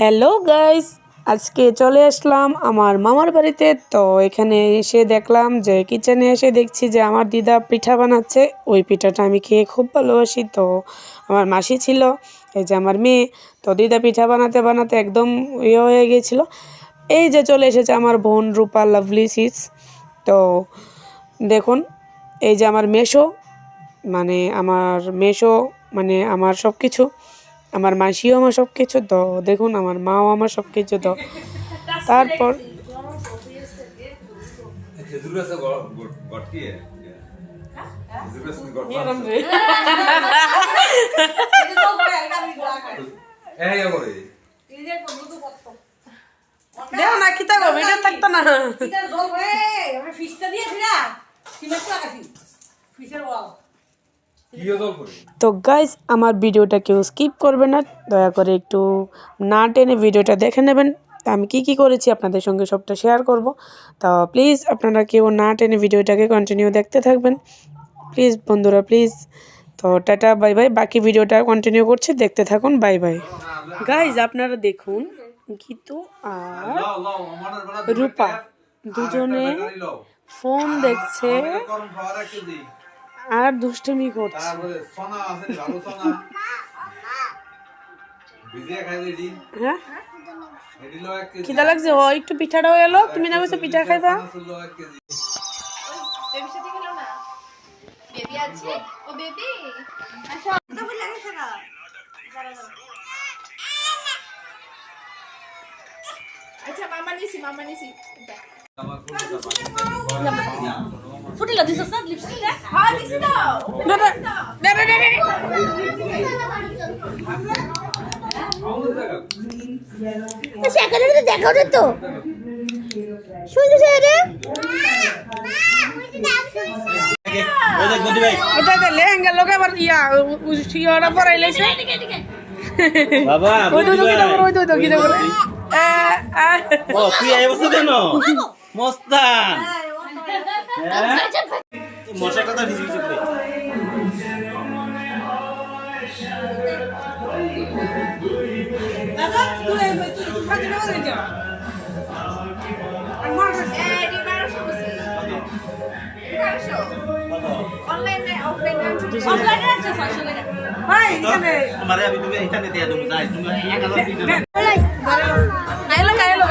Hello guys, আজকে চলে আসলাম আমার মামার বাড়িতে। তো এখানে এসে দেখলাম যে কিচেনে এসে দেখছি যে আমার দিদা পিঠা বানাচ্ছে। ওই পিঠাটা আমি খেয়ে খুব ভালোবাসি। তো আমার মাসি ছিল, এই যে আমার মেয়ে। তো দিদা পিঠা বানাতে বানাতে একদম ইয়ে হয়ে গিয়েছিল। এই যে চলে এসেছে আমার বোন রূপা লাভলি সিস। তো দেখুন, এই যে আমার মেশো, মানে আমার সব কিছু, আমার মাসিও আমার সব কিছু। তো দেখুন, আমার মাও আমার সব কিছু। তো তারপর না খিতা গো ভিডিও থাকতো না। তো গাইজ, আমার ভিডিওটা কেউ স্কিপ করবে না, দয়া করে একটু না টেনে ভিডিওটা দেখে নেবেন। তো আমি কি করেছি আপনাদের সঙ্গে সবটা শেয়ার করব। তো প্লিজ আপনারা কেউ না টেনে ভিডিওটাকে কন্টিনিউ দেখতে থাকবেন, প্লিজ বন্ধুরা, প্লিজ। তো টাটা, বাই বাই। বাকি ভিডিওটা কন্টিনিউ করছি, দেখতে থাকুন। Bye bye guys. আপনারা দেখুন, গীতু আর রূপা দুজনে ফোন দেখছে আর দুষ্টুমি করছে। হ্যাঁ, খিদা লাগছে, ও একটু পিঠাটাও এলো। তুমি না বলছো পিঠা খাইবা? আচ্ছা মামা নিছি ফুটিলা দিছস না লিপস্টিকটা? হ্যাঁ দিছি দাও না না না না না। সেখানে তো দেখাও না তো সুন্দর ছেড়ে এটা তো লেহেঙ্গা লোকে আবার ইয়া শিওরা পরাই লাইছে বাবা ওই তো কি দেব ও তুই এই বছর কেন মস্তান মশা কথা ভিজি ভিজি করে দাদা তুই কাজে না হয়ে যা আমার অনলাইনে অফলাইনে অফলাইনে আছে আসলে ভাই এখানে আমারে আমি তুমি এখানে দিয়া দেবো যাই তুমি 1000 দিতে গায়লো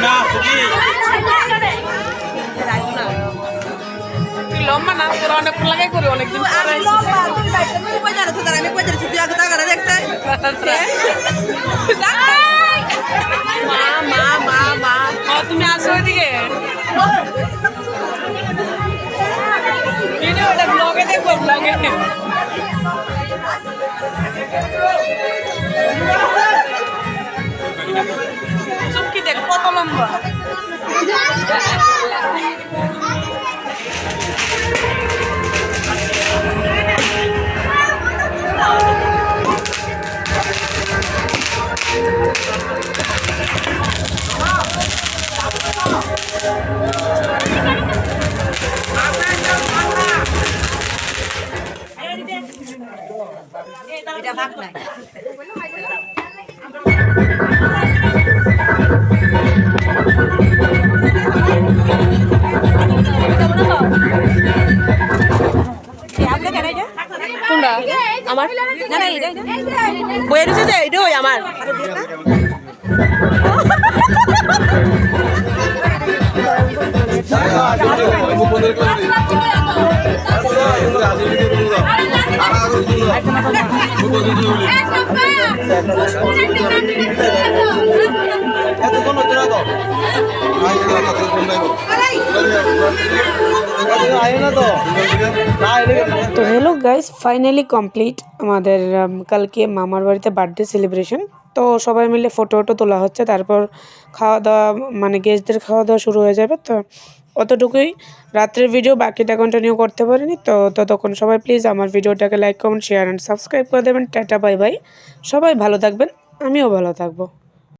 না সুজি লম্বা না তোর অনেক লাগাই করে অনেকদিন পরে লম্বা তুমি বাইরে তুমি কই জানো তো আমি কই জানো তুই আগে টাকাটা দেখতে মা তুমি আসো ওইদিকে ভিডিওটা ব্লগে দেখবো, ব্লগে চুমকি দেখ কত লম্বা। এটা ভাগ নাই কোনটা আমার না না এটা বইয়ের যে এটা ওই আমার তো হ্যালো গাইস, ফাইনালি কমপ্লিট আমাদের কালকে মামার বাড়িতে বার্থডে সেলিব্রেশন। তো সবাই মিলে ফটো তোলা হচ্ছে, তারপর খাওয়া দাওয়া, মানে গেস্টদের খাওয়া দাওয়া শুরু হয়ে যাবে। তো অতটুকুই রাত্রের ভিডিও, বাকিটা কন্টিনিউ করতে পারিনি। তো ততক্ষণ সবাই প্লিজ আমার ভিডিওটাকে like comment share and subscribe করে দেবেন। টাটা বাই বাই, সবাই ভালো থাকবেন, আমিও ভালো থাকবো।